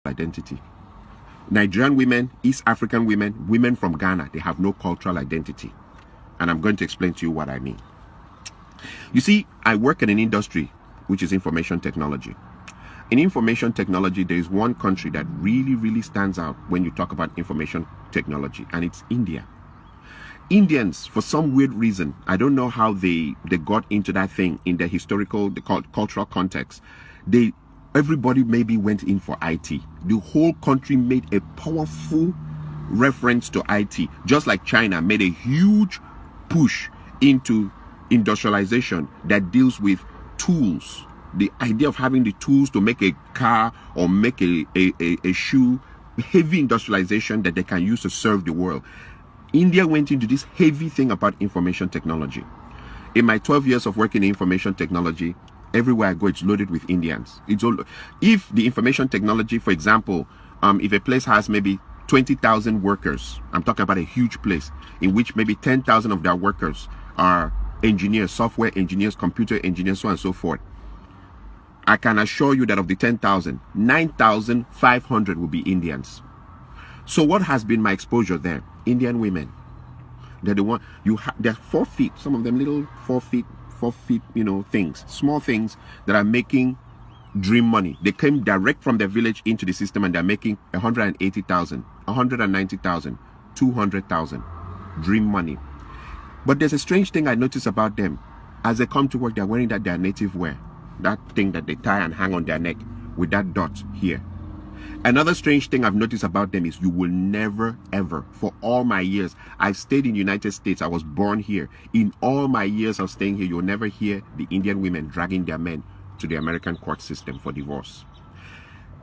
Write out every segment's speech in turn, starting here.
identity. Nigerian women, East African women, women from Ghana, they have no cultural identity. And I'm going to explain to you what I mean. You see, I work in an industry which is information technology. In information technology, there is one country that really stands out when you talk about information technology, and it's India. Indians, for some weird reason, I don't know how they got into that thing in the historical, the cultural context. Everybody maybe went in for IT. The whole country made a powerful reference to IT, just like China made a huge push into industrialization that deals with tools. The idea of having the tools to make a car or make a shoe, heavy industrialization that they can use to serve the world. India went into this heavy thing about information technology. In my 12 years of working in information technology, everywhere I go, it's loaded with Indians. If the information technology, for example, if a place has maybe 20,000 workers, I'm talking about a huge place, in which maybe 10,000 of their workers are engineers, software engineers, computer engineers, so on and so forth. I can assure you that of the 10,000, 9,500 will be Indians. So what has been my exposure there? Indian women. They're the one, they're 4 feet, some of them little 4 feet, things, small things that are making dream money. They came direct from their village into the system and they're making 180,000, 190,000, 200,000 dream money. But there's a strange thing I notice about them. As they come to work, they're wearing their native wear. That thing that they tie and hang on their neck with that dot here. Another strange thing I've noticed about them is you will never, ever, for all my years, I've stayed in the United States, I was born here. In all my years of staying here, you'll never hear the Indian women dragging their men to the American court system for divorce.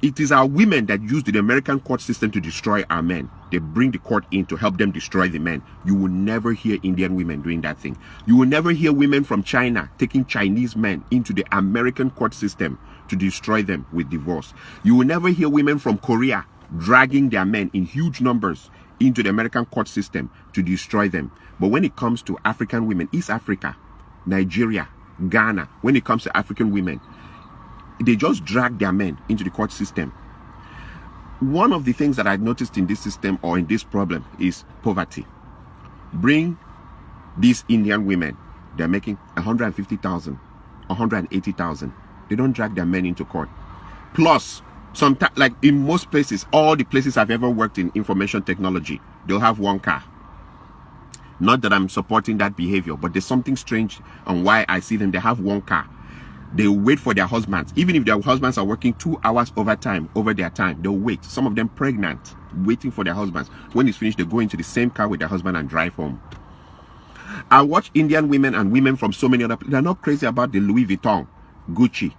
It is our women that use the American court system to destroy our men. They bring the court in to help them destroy the men. You will never hear Indian women doing that thing. You will never hear women from China taking Chinese men into the American court system to destroy them with divorce. You will never hear women from Korea dragging their men in huge numbers into the American court system to destroy them. But when it comes to African women, East Africa, Nigeria, Ghana, when it comes to African women, they just drag their men into the court system. One of the things that I've noticed in this system or in this problem is poverty. Bring these Indian women, they're making 150,000, 180,000. They don't drag their men into court. Plus, sometimes, like in most places, all the places I've ever worked in information technology, they'll have one car. Not that I'm supporting that behavior, but there's something strange on why I see them. They have one car. They wait for their husbands. Even if their husbands are working 2 hours overtime over their time, they'll wait. Some of them pregnant, waiting for their husbands. When it's finished, they go into the same car with their husband and drive home. I watch Indian women and women from so many other places. They're not crazy about the Louis Vuitton, Gucci,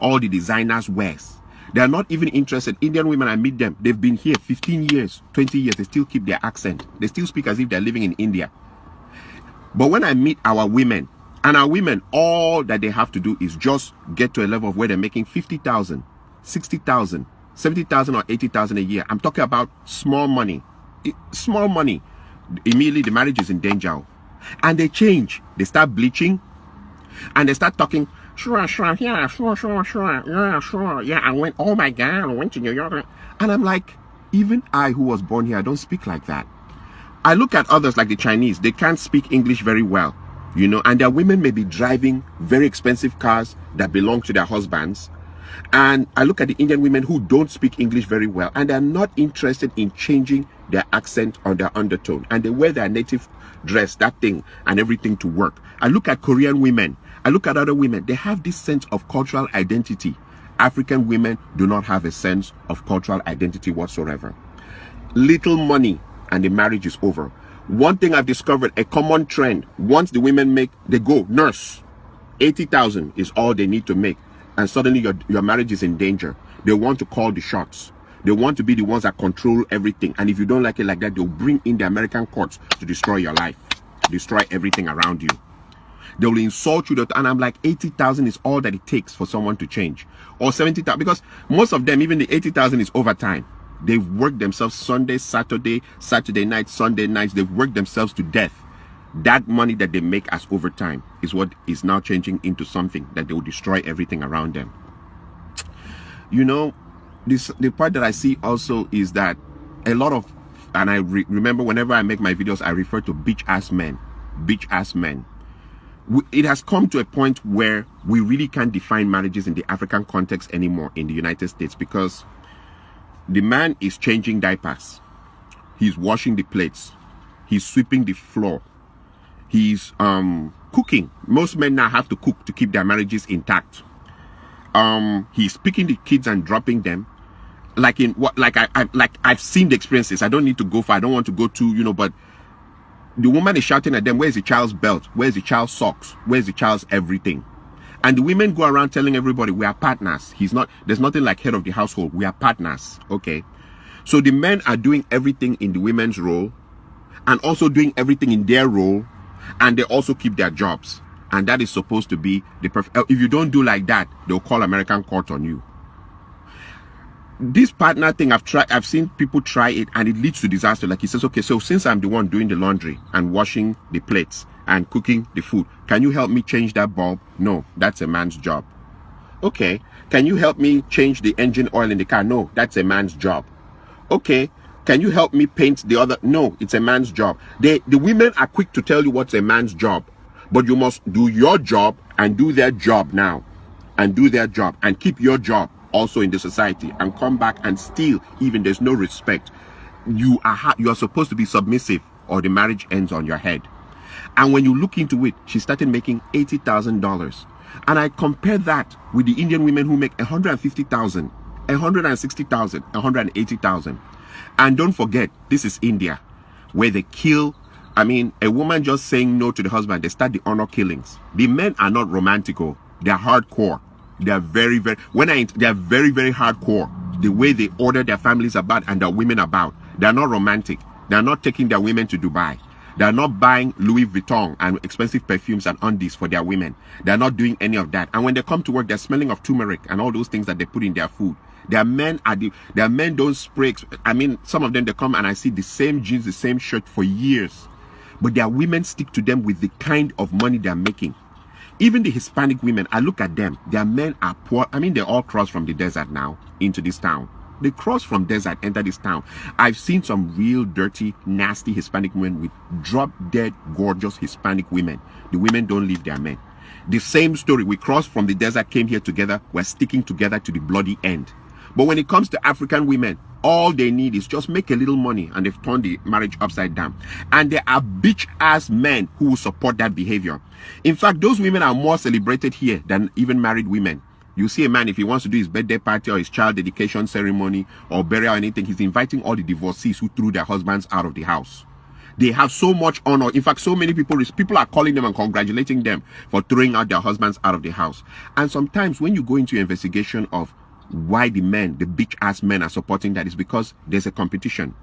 all the designers wears. They're not even interested. Indian women, I meet them. They've been here 15 years, 20 years. They still keep their accent. They still speak as if they're living in India. But when I meet our women, and our women, all that they have to do is just get to a level of where they're making 50,000, 60,000, 70,000 or 80,000 a year. I'm talking about small money. Small money. Immediately the marriage is in danger. And they change. They start bleaching. And they start talking, sure, yeah, sure. Yeah, oh my God, I went to New York. And I'm like, even I who was born here, I don't speak like that. I look at others like the Chinese. They can't speak English very well. And their women may be driving very expensive cars that belong to their husbands. And I look at the Indian women who don't speak English very well, and they're not interested in changing their accent or their undertone. And they wear their native dress, that thing, and everything to work. I look at Korean women. I look at other women. They have this sense of cultural identity. African women do not have a sense of cultural identity whatsoever. Little money, and the marriage is over. One thing I've discovered, a common trend, once the women make, they go, nurse, 80,000 is all they need to make. And suddenly your marriage is in danger. They want to call the shots. They want to be the ones that control everything. And if you don't like it like that, they'll bring in the American courts to destroy your life, destroy everything around you. They will insult you. And I'm like, 80,000 is all that it takes for someone to change. Or 70,000, because most of them, even the 80,000 is overtime. They've worked themselves Sunday, Saturday night, Sunday nights. They've worked themselves to death. That money that they make as overtime is what is now changing into something that they will destroy everything around them. the part that I see also is that a lot of, and I remember whenever I make my videos, I refer to bitch ass men. It has come to a point where we really can't define marriages in the African context anymore in the United States, because the man is changing diapers, he's washing the plates, he's sweeping the floor, he's cooking. Most men now have to cook to keep their marriages intact. He's picking the kids and dropping them. Like in what, like I've seen the experiences. I don't need to go far. I don't want to go too, but the woman is shouting at them, where's the child's belt? Where's the child's socks? Where's the child's everything? And the women go around telling everybody, we are partners. There's nothing like head of the household. We are partners. Okay. So the men are doing everything in the women's role and also doing everything in their role, and they also keep their jobs. And that is supposed to be the perfect. If you don't do like that, they'll call American court on you. This partner thing, I've seen people try it, and it leads to disaster. Like he says, okay, so since I'm the one doing the laundry and washing the plates and cooking the food, can you help me change that bulb? No, that's a man's job. Okay, can you help me change the engine oil in the car? No, that's a man's job. Okay, can you help me paint the other? No, it's a man's job. The women are quick to tell you what's a man's job, but you must do your job and do their job now, and do their job and keep your job also in the society, and come back and still, even there's no respect, you are supposed to be submissive, or the marriage ends on your head. And when you look into it, she started making $80,000, and I compare that with the Indian women who make 150,000, 160,000, 180,000. And don't forget, this is India, where they kill. I mean, a woman just saying no to the husband, they start the honor killings. The men are not romantical, they're hardcore. They are very, very, they are very, very hardcore. The way they order their families about and their women about. They are not romantic. They are not taking their women to Dubai. They are not buying Louis Vuitton and expensive perfumes and undies for their women. They are not doing any of that. And when they come to work, they're smelling of turmeric and all those things that they put in their food. Their men don't spray. I mean, some of them, they come and I see the same jeans, the same shirt for years. But their women stick to them with the kind of money they're making. Even the Hispanic women, I look at them, their men are poor. I mean, they all cross from the desert now into this town. They cross from desert, enter this town. I've seen some real dirty, nasty Hispanic women with drop-dead, gorgeous Hispanic women. The women don't leave their men. The same story, we crossed from the desert, came here together, we're sticking together to the bloody end. But when it comes to African women, all they need is just make a little money, and they've turned the marriage upside down. And there are bitch-ass men who will support that behavior. In fact, those women are more celebrated here than even married women. You see a man, if he wants to do his birthday party or his child dedication ceremony or burial or anything, he's inviting all the divorcees who threw their husbands out of the house. They have so much honor. In fact, so many people are calling them and congratulating them for throwing out their husbands out of the house. And sometimes when you go into investigation of why the bitch ass men are supporting that, is because there's a competition.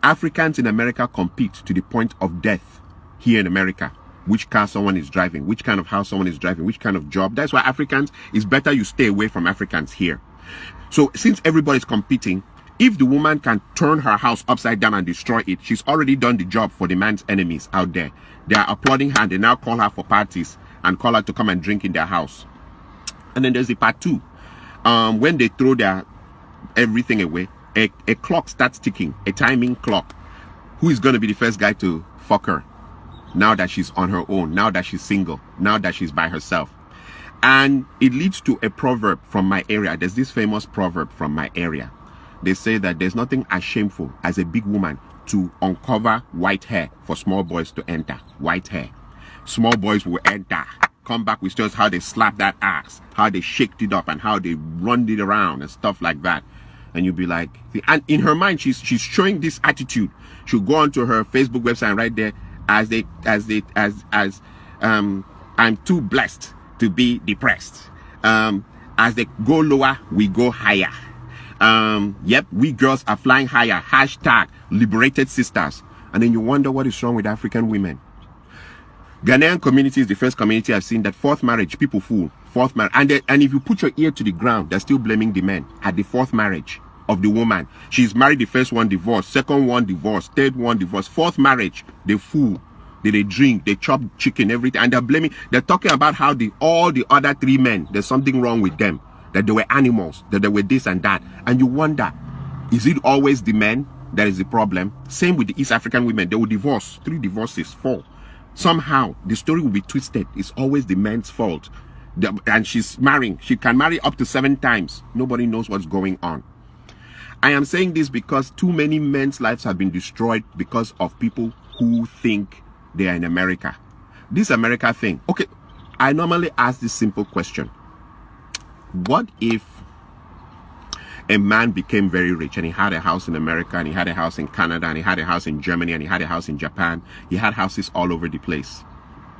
Africans in America compete to the point of death here in America. Which car someone is driving, which kind of house someone is driving, which kind of job. That's why Africans, it's better you stay away from Africans here. So since everybody's competing, if the woman can turn her house upside down and destroy it, she's already done the job for the man's enemies out there. They are applauding her. They now call her for parties and call her to come and drink in their house. And then there's the part two. When they throw their everything away, a clock starts ticking, a timing clock. Who is going to be the first guy to fuck her? Now that she's on her own, now that she's single, now that she's by herself. And it leads to a proverb from my area. There's this famous proverb from my area. They say that there's nothing as shameful as a big woman to uncover white hair for small boys to enter. White hair. Small boys will enter. Come back with stories how they slap that ass, how they shaked it up and how they run it around and stuff like that. And you'll be like, and in her mind, she's showing this attitude. She'll go onto her Facebook website and right there, I'm too blessed to be depressed. As they go lower, we go higher. Yep, we girls are flying higher. Hashtag liberated sisters. And then you wonder what is wrong with African women. Ghanaian community is the first community I've seen that fourth marriage, people fool. Fourth marriage. And if you put your ear to the ground, they're still blaming the men at the fourth marriage of the woman. She's married, the first one divorced, second one divorced, third one divorced, fourth marriage, they fool. They drink, they chop chicken, everything, and they're talking about how all the other three men, there's something wrong with them. that they were animals, that they were this and that. And you wonder, is it always the men that is the problem? Same with the East African women. They will divorce, 3 divorces, 4. Somehow, the story will be twisted. It's always the men's fault. And she's marrying. She can marry up to 7 times. Nobody knows what's going on. I am saying this because too many men's lives have been destroyed because of people who think they are in America. This America thing. Okay, I normally ask this simple question. What if a man became very rich and he had a house in America and he had a house in Canada and he had a house in Germany and he had a house in Japan? He had houses all over the place.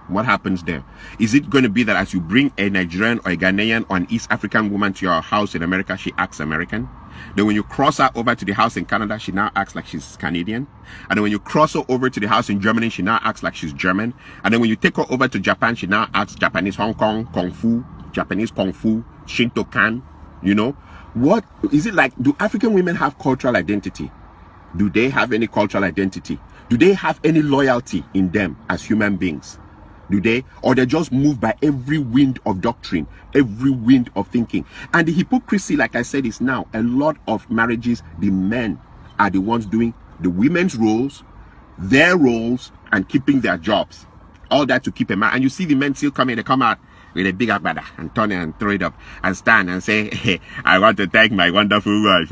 What happens there? Is it going to be that as you bring a Nigerian or a Ghanaian or an East African woman to your house in America, she acts American? Then when you cross her over to the house in Canada, she now acts like she's Canadian. And then when you cross her over to the house in Germany, she now acts like she's German. And then when you take her over to Japan, she now acts Japanese Hong Kong, Kung Fu, Japanese Kung Fu, Shinto-kan, you know? What is it like? Do African women have cultural identity? Do they have any cultural identity? Do they have any loyalty in them as human beings? Do they? Or they're just moved by every wind of doctrine, every wind of thinking. And the hypocrisy, like I said, is now a lot of marriages, the men are the ones doing the women's roles, their roles, and keeping their jobs. All that to keep a man. And you see the men still coming, they come out with a big agbada and turn it and throw it up and stand and say, hey, I want to thank my wonderful wife.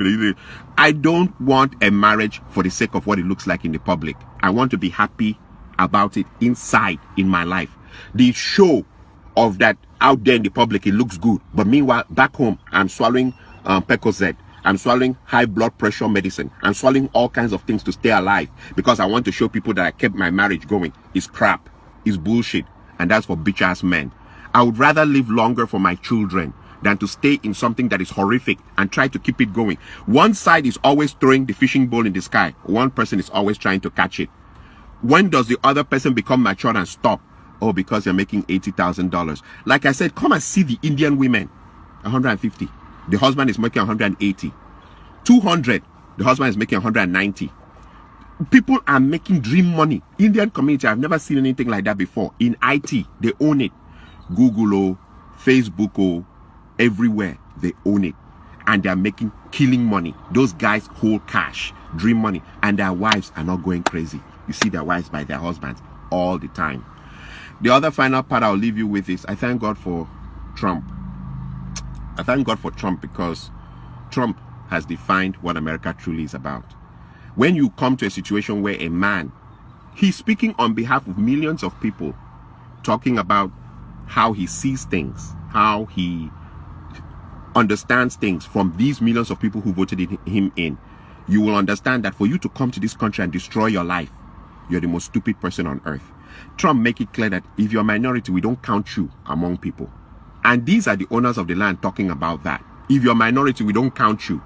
I don't want a marriage for the sake of what it looks like in the public. I want to be happy about it inside in my life. The show of that out there in the public, it looks good, but meanwhile back home I'm swallowing Percocet, I'm swallowing high blood pressure medicine, I'm swallowing all kinds of things to stay alive because I want to show people that I kept my marriage going. It's crap, it's bullshit, and that's for bitch ass men. I would rather live longer for my children than to stay in something that is horrific and try to keep it going. One side is always throwing the fishing pole in the sky, one person is always trying to catch it. When does the other person become mature and stop? Oh, because you're making $80,000. Like I said, come and see the Indian women. 150. The husband is making 180. 200. The husband is making 190. People are making dream money. Indian community, I've never seen anything like that before. In IT, they own it. Google, oh, Facebook, oh, everywhere, they own it. And they're making killing money. Those guys hold cash, dream money, and their wives are not going crazy. You see their wives by their husbands all the time. The other final part I'll leave you with is I thank God for Trump. I thank God for Trump because Trump has defined what America truly is about. When you come to a situation where a man, he's speaking on behalf of millions of people, talking about how he sees things, how he understands things from these millions of people who voted him in, you will understand that for you to come to this country and destroy your life, you're the most stupid person on earth. Trump make it clear that if you're a minority, we don't count you among people. And these are the owners of the land talking about that. If you're a minority, we don't count you.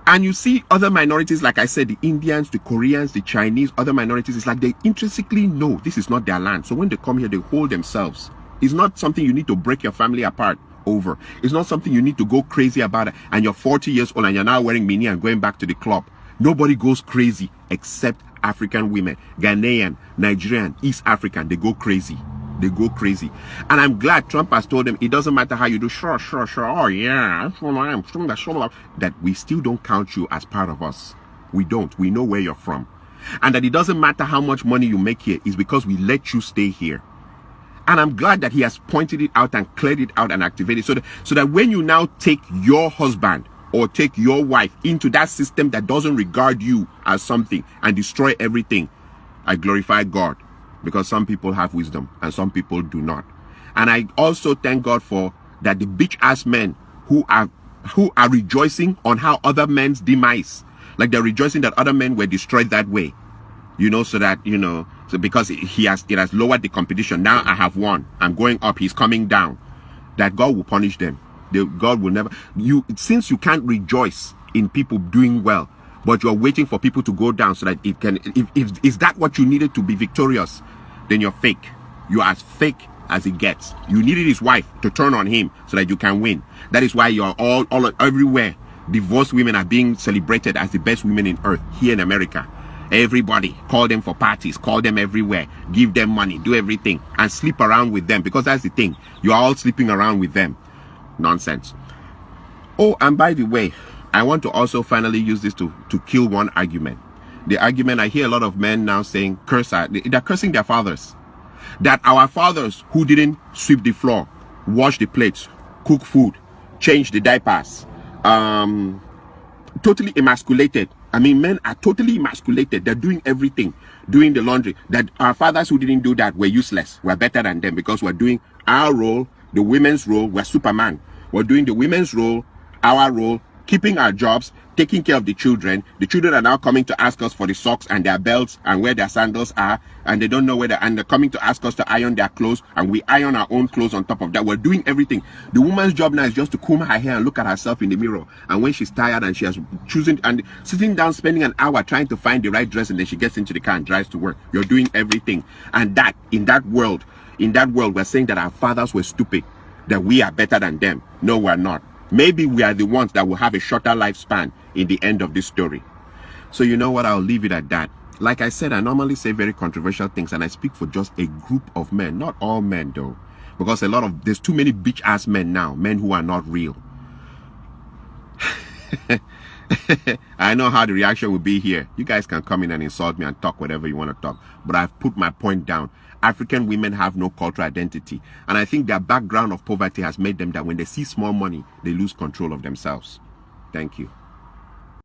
And you see other minorities, like I said, the Indians, the Koreans, the Chinese, other minorities, it's like they intrinsically know this is not their land. So when they come here, they hold themselves. It's not something you need to break your family apart over. It's not something you need to go crazy about. And you're 40 years old and you're now wearing mini and going back to the club. Nobody goes crazy except African women, Ghanaian, Nigerian, East African. They go crazy. They go crazy. And I'm glad Trump has told them it doesn't matter how you do. Sure. Oh yeah, that we still don't count you as part of us. We don't. We know where you're from. And that it doesn't matter how much money you make here. It's because we let you stay here. And I'm glad that he has pointed it out and cleared it out and activated it so that when you now take your husband or take your wife into that system that doesn't regard you as something and destroy everything, I glorify God, because some people have wisdom and some people do not. And I also thank God for that the bitch ass men who are rejoicing on how other men's demise, like they're rejoicing that other men were destroyed that way, you know, so that, you know, so because it has lowered the competition. Now I have won. I'm going up. He's coming down. That God will punish them. God will never, since you can't rejoice in people doing well, but you're waiting for people to go down so that it can, if is that what you needed to be victorious, then you're fake. You're as fake as it gets. You needed his wife to turn on him so that you can win. That is why you're all everywhere. Divorced women are being celebrated as the best women in earth here in America. Everybody, call them for parties, call them everywhere, give them money, do everything, and sleep around with them, because that's the thing. You're all sleeping around with them. Nonsense. Oh, and by the way, I want to also finally use this to kill one argument. The argument, I hear a lot of men now saying, they're cursing their fathers. That our fathers who didn't sweep the floor, wash the plates, cook food, change the diapers, totally emasculated. I mean, men are totally emasculated. They're doing everything, doing the laundry. That our fathers who didn't do that were useless. We're better than them because we're doing our role, the women's role. We're Superman. We're doing the women's role, our role, keeping our jobs, taking care of the children. The children are now coming to ask us for the socks and their belts and where their sandals are, and they don't know where and they're coming to ask us to iron their clothes, and we iron our own clothes on top of that. We're doing everything. The woman's job now is just to comb her hair and look at herself in the mirror, and when she's tired and she has choosing and sitting down spending an hour trying to find the right dress, and then she gets into the car and drives to work. You're doing everything. And that in that world we're saying that our fathers were stupid, that we are better than them. No, we're not. Maybe we are the ones that will have a shorter lifespan in the end of this story. So you know what, I'll leave it at that. Like I said, I normally say very controversial things, and I speak for just a group of men, not all men though, because there's too many bitch ass men now, men who are not real. I know how the reaction will be here. You guys can come in and insult me and talk whatever you want to talk, but I've put my point down. African women have no cultural identity, and I think their background of poverty has made them that when they see small money, they lose control of themselves. Thank you.